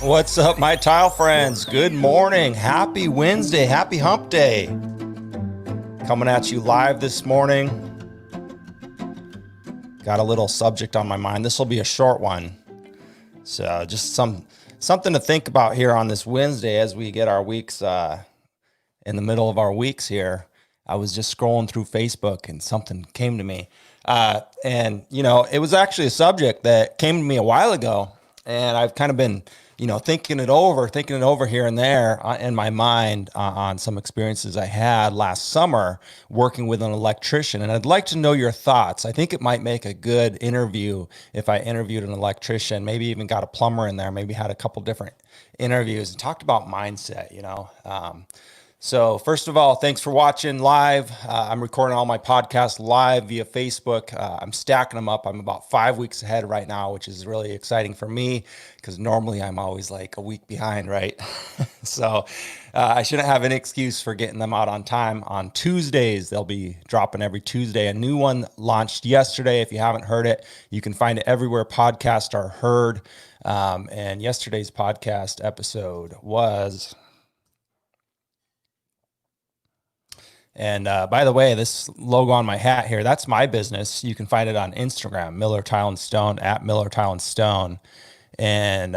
What's up, my tile friends? Good morning. Happy Wednesday. Happy hump day. Coming at you live this morning. Got a little subject on my mind. This will be a short one. So just something to think about here on this Wednesday as we get our weeks in the middle of our weeks here. I was just scrolling through Facebook and something came to me. And it was actually a subject that came to me a while ago. And I've kind of been thinking it over here and there in my mind on some experiences I had last summer working with an electrician. And I'd like to know your thoughts. I think it might make a good interview if I interviewed an electrician, maybe even got a plumber in there, maybe had a couple different interviews and talked about mindset, So first of all, thanks for watching live. I'm recording all my podcasts live via Facebook. I'm stacking them up. I'm about 5 weeks ahead right now, which is really exciting for me because normally I'm always like a week behind, right? So I shouldn't have an excuse for getting them out on time. On Tuesdays, they'll be dropping every Tuesday. A new one launched yesterday. If you haven't heard it, you can find it everywhere podcasts are heard. And yesterday's podcast episode was... And by the way, this logo on my hat here, that's my business. You can find it on Instagram, Miller Tile and Stone, at Miller Tile and Stone. And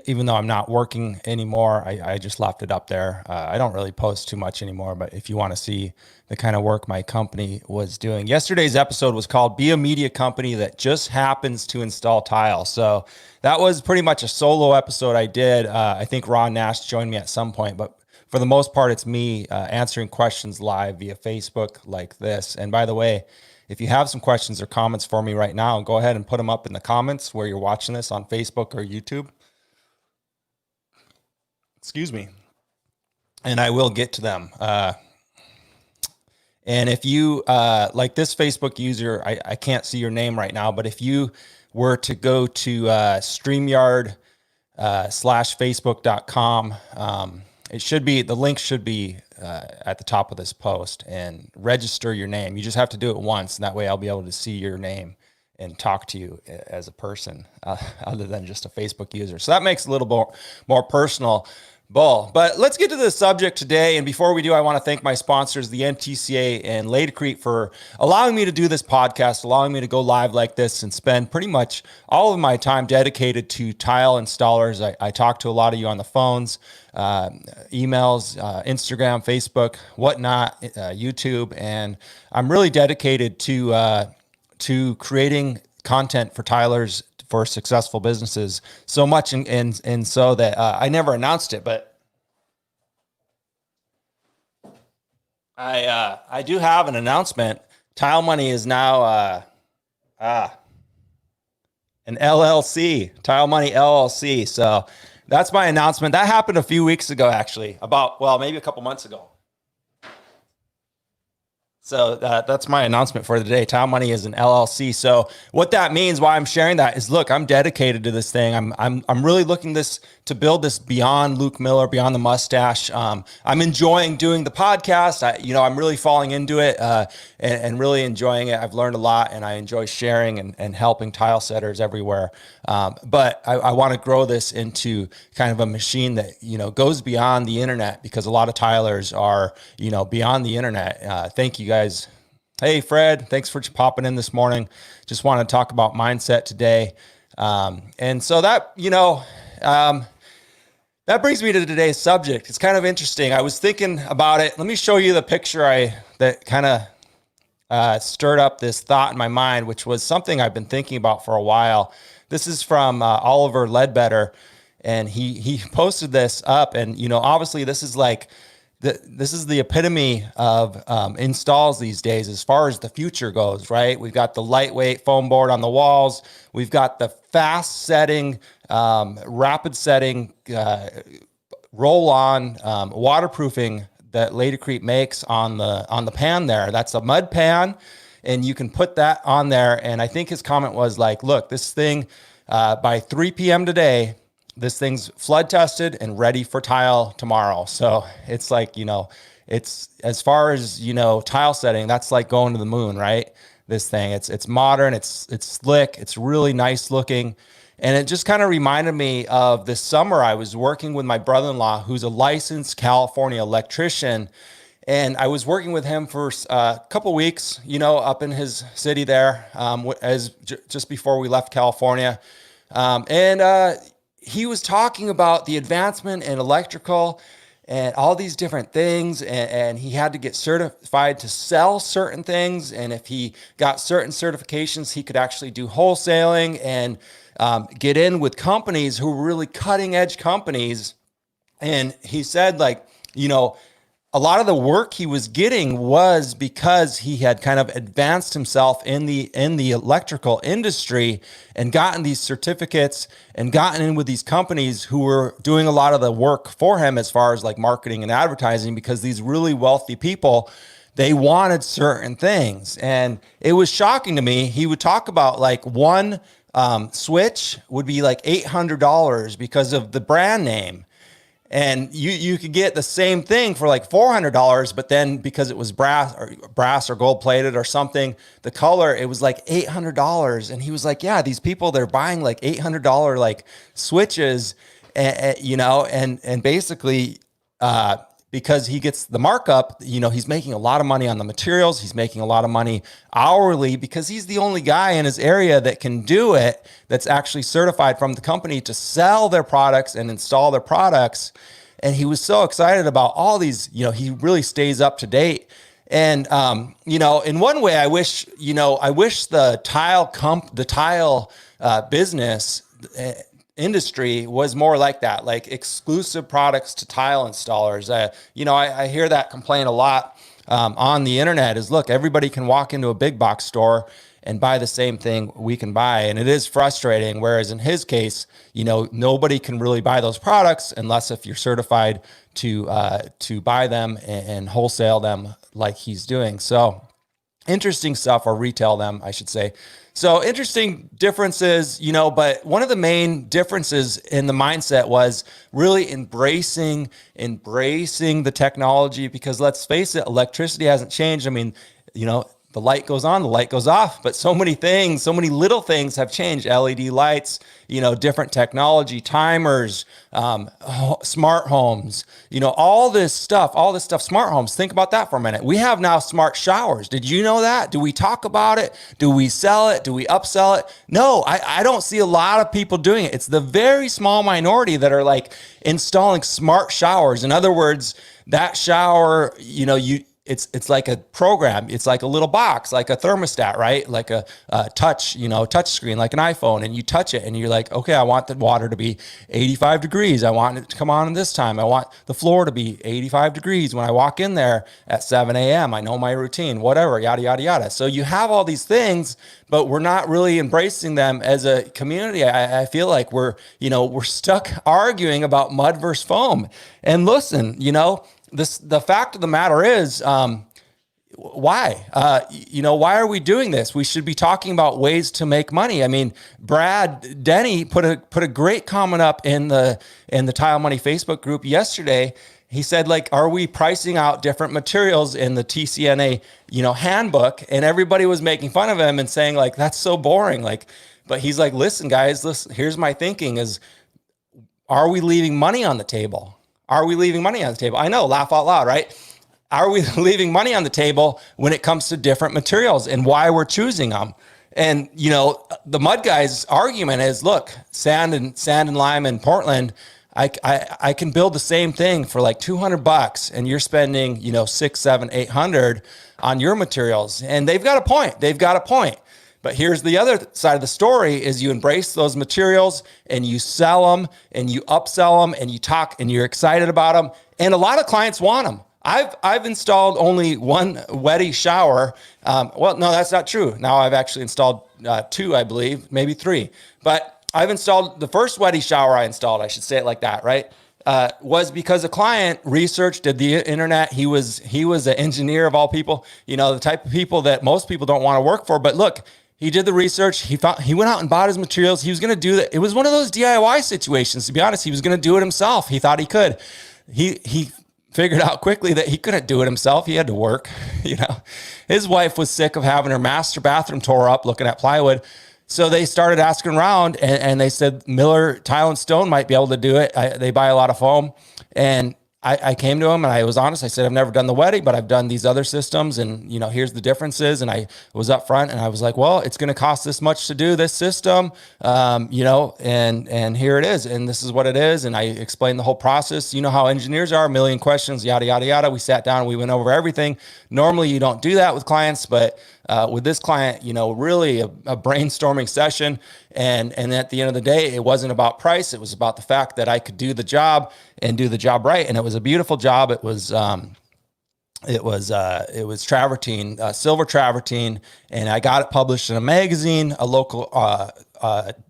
even though I'm not working anymore, I just left it up there. I don't really post too much anymore, but if you want to see the kind of work my company was doing. Yesterday's episode was called Be a Media Company That Just Happens to Install Tile. So that was pretty much a solo episode I did. I think Ron Nash joined me at some point, but for the most part, it's me answering questions live via Facebook like this. And by the way, if you have some questions or comments for me right now, go ahead and put them up in the comments where you're watching this on Facebook or YouTube. Excuse me. And I will get to them. And if you, like this Facebook user, I can't see your name right now, but if you were to go to StreamYard /Facebook.com, the link should be at the top of this post, and register your name. You just have to do it once, and that way I'll be able to see your name and talk to you as a person other than just a Facebook user. So that makes it a little more personal. But let's get to the subject today. And before we do, I want to thank my sponsors, the NTCA and Laticrete, for allowing me to do this podcast, allowing me to go live like this and spend pretty much all of my time dedicated to tile installers. I talk to a lot of you on the phones, emails, Instagram, Facebook, whatnot, YouTube. And I'm really dedicated to creating content for tilers for successful businesses, so much and so that I never announced it, but I do have an announcement. Tile Money is now an LLC, Tile Money LLC. So that's my announcement. That happened a few weeks ago, actually, maybe a couple months ago. So that's my announcement for the day. Tile Money is an LLC. So what that means, why I'm sharing that is, look, I'm dedicated to this thing. I'm really looking to build this beyond Luke Miller, beyond the mustache. I'm enjoying doing the podcast. I'm really falling into it and really enjoying it. I've learned a lot, and I enjoy sharing and helping tile setters everywhere. But I want to grow this into kind of a machine that goes beyond the internet, because a lot of tilers are beyond the internet. Thank you guys. Hey, Fred, thanks for popping in this morning. Just want to talk about mindset today. And so that, that brings me to today's subject. It's kind of interesting. I was thinking about it. Let me show you the picture that kind of stirred up this thought in my mind, which was something I've been thinking about for a while. This is from Oliver Ledbetter, and he posted this up. And, obviously this is this is the epitome of installs these days as far as the future goes, right? We've got the lightweight foam board on the walls. We've got the fast setting, rapid setting, roll-on waterproofing that Laticrete makes on the pan there. That's a mud pan, and you can put that on there. And I think his comment was like, look, this thing by 3 p.m. today, this thing's flood tested and ready for tile tomorrow. So it's like, it's as far as, tile setting, that's like going to the moon, right? This thing, it's modern, it's slick, it's really nice looking. And it just kind of reminded me of this summer I was working with my brother-in-law, who's a licensed California electrician. And I was working with him for a couple weeks, up in his city there, just before we left California. And he was talking about the advancement in electrical and all these different things. And he had to get certified to sell certain things. And if he got certain certifications, he could actually do wholesaling and get in with companies who were really cutting edge companies. And he said, a lot of the work he was getting was because he had kind of advanced himself in the electrical industry and gotten these certificates and gotten in with these companies who were doing a lot of the work for him as far as like marketing and advertising, because these really wealthy people, they wanted certain things. And it was shocking to me. He would talk about like one switch would be like $800 because of the brand name. And you could get the same thing for like $400, but then because it was brass or gold plated or something, the color, it was like $800. And he was like, yeah, these people, they're buying like $800 like switches, and basically, because he gets the markup, he's making a lot of money on the materials. He's making a lot of money hourly because he's the only guy in his area that can do it, that's actually certified from the company to sell their products and install their products. And he was so excited about all these, he really stays up to date. And, in one way, I wish the tile business industry was more like that, like exclusive products to tile installers. I hear that complaint a lot on the internet is, look, everybody can walk into a big box store and buy the same thing we can buy. And it is frustrating. Whereas in his case, nobody can really buy those products unless if you're certified to buy them and wholesale them like he's doing. So interesting stuff, or retail them, I should say. So interesting differences, but one of the main differences in the mindset was really embracing the technology, because let's face it, electricity hasn't changed. I mean, the light goes on, the light goes off, but so many little things have changed. LED lights, different technology, timers, smart homes, all this stuff, smart homes. Think about that for a minute. We have now smart showers. Did you know that? Do we talk about it? Do we sell it? Do we upsell it? No, I don't see a lot of people doing it. It's the very small minority that are like installing smart showers. In other words, that shower, it's like a program. It's like a little box, like a thermostat, right? Like a touch screen, like an iPhone, and you touch it and you're like, okay, I want the water to be 85 degrees. I want it to come on this time. I want the floor to be 85 degrees when I walk in there at 7 a.m. I know my routine, whatever, yada, yada, yada. So you have all these things, but we're not really embracing them as a community. I feel like we're stuck arguing about mud versus foam. And listen, the fact of the matter is, why? Why are we doing this? We should be talking about ways to make money. I mean, Brad Denny put a great comment up in the Tile Money Facebook group yesterday. He said, like, are we pricing out different materials in the TCNA, handbook? And everybody was making fun of him and saying, like, that's so boring. But he's like, listen, guys, here's my thinking is, are we leaving money on the table? Are we leaving money on the table? I know, laugh out loud, right? Are we leaving money on the table when it comes to different materials and why we're choosing them? And, the mud guy's argument is, look, sand and lime in Portland, I can build the same thing for like $200 and you're spending, 6, 7, 800 on your materials. And they've got a point. But here's the other side of the story is you embrace those materials and you sell them and you upsell them and you talk and you're excited about them. And a lot of clients want them. I've installed only one Weddy shower. Well, no, that's not true. Now I've actually installed 2, I believe, maybe 3. But I've installed the first Weddy shower I installed, I should say it like that, right? Was because a client researched, did the internet. He was an engineer of all people, the type of people that most people don't want to work for. But look, he did the research. He went out and bought his materials. He was going to do that. It was one of those DIY situations. To be honest, he was going to do it himself. He thought he could. He figured out quickly that he couldn't do it himself. He had to work. His wife was sick of having her master bathroom tore up looking at plywood. So they started asking around, and they said Miller Tile and Stone might be able to do it. They buy a lot of foam. And I came to him and I was honest. I said, I've never done the wedding, but I've done these other systems, and here's the differences. And I was up front and I was like, well, it's going to cost this much to do this system, and here it is. And this is what it is. And I explained the whole process. You know how engineers are, a million questions, yada, yada, yada. We sat down and we went over everything. Normally you don't do that with clients, but with this client, really a brainstorming session. And at the end of the day, it wasn't about price. It was about the fact that I could do the job and do the job right. And it was a beautiful job. It was travertine, silver travertine. And I got it published in a magazine, a local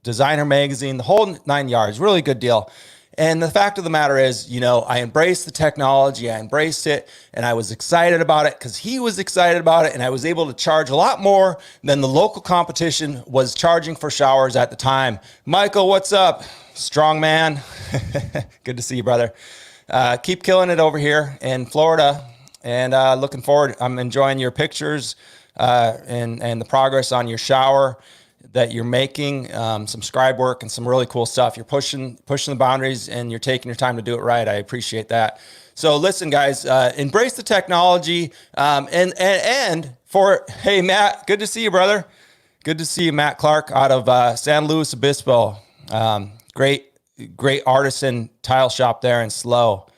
designer magazine, the whole 9 yards, really good deal. And the fact of the matter is, I embraced the technology, I embraced it, and I was excited about it because he was excited about it, and I was able to charge a lot more than the local competition was charging for showers at the time. Michael, what's up? Strong man. Good to see you, brother. Keep killing it over here in Florida, and looking forward. I'm enjoying your pictures and the progress on your shower that you're making, some scribe work and some really cool stuff. You're pushing the boundaries, and you're taking your time to do it right. I appreciate that. So listen, guys, embrace the technology. Hey, Matt, good to see you, brother. Good to see you, Matt Clark out of San Luis Obispo. Great artisan tile shop there in Slow.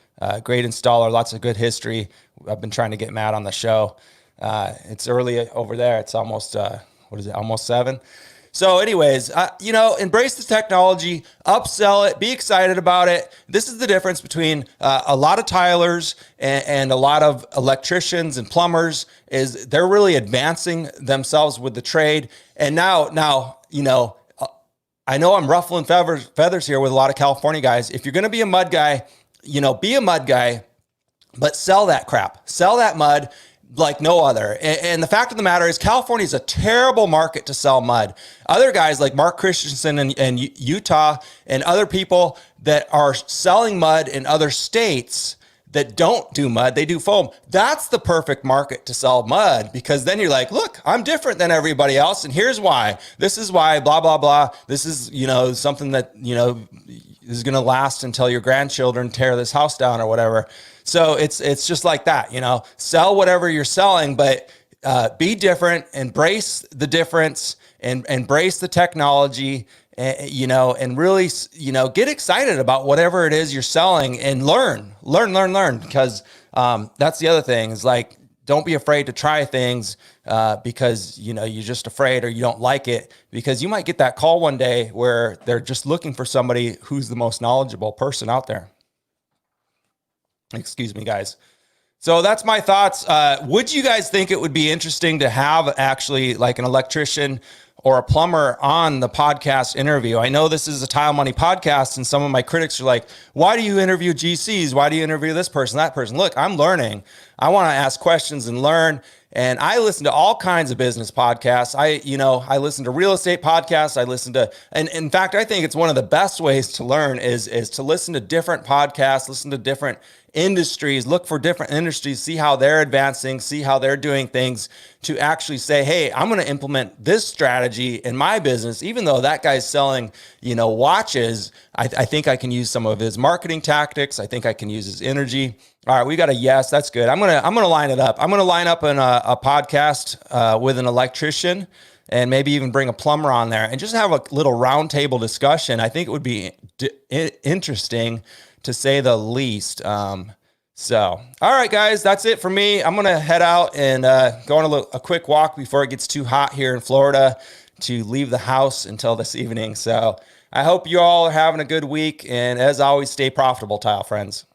Great installer, lots of good history. I've been trying to get Matt on the show. It's early over there. It's almost, almost 7. So anyways, embrace the technology, upsell it, be excited about it. This is the difference between a lot of tilers and a lot of electricians and plumbers, is they're really advancing themselves with the trade. And now, I know I'm ruffling feathers here with a lot of California guys. If you're going to be a mud guy, be a mud guy, but sell that crap, sell that mud like no other. And the fact of the matter is, California is a terrible market to sell mud. Other guys like Mark Christensen and Utah and other people that are selling mud in other states that don't do mud, they do foam. That's the perfect market to sell mud, because then you're like, look, I'm different than everybody else, and here's why. This is why, blah, blah, blah. This is, something that, is going to last until your grandchildren tear this house down or whatever. So it's just like that, sell whatever you're selling, but be different, embrace the difference, and embrace the technology, and really, get excited about whatever it is you're selling, and learn, because that's the other thing, is like, don't be afraid to try things because, you're just afraid or you don't like it, because you might get that call one day where they're just looking for somebody who's the most knowledgeable person out there. Excuse me, guys. So that's my thoughts. Would you guys think it would be interesting to have actually like an electrician or a plumber on the podcast interview? I know this is a Tile Money podcast, and some of my critics are like, why do you interview GCs? Why do you interview this person, that person? Look, I'm learning. I want to ask questions and learn. And I listen to all kinds of business podcasts. I listen to real estate podcasts. I listen to, and in fact, I think it's one of the best ways to learn is to listen to different podcasts, listen to different industries, look for different industries, see how they're advancing, see how they're doing things, to actually say, hey, I'm going to implement this strategy in my business. Even though that guy's selling, watches, I think I can use some of his marketing tactics. I think I can use his energy. All right, we got a yes. That's good. I'm gonna line it up. I'm gonna line up in a podcast with an electrician, and maybe even bring a plumber on there and just have a little roundtable discussion. I think it would be interesting, to say the least. All right, guys, that's it for me. I'm gonna head out and go on a quick walk before it gets too hot here in Florida to leave the house until this evening. So I hope you all are having a good week, and as always, stay profitable, tile friends.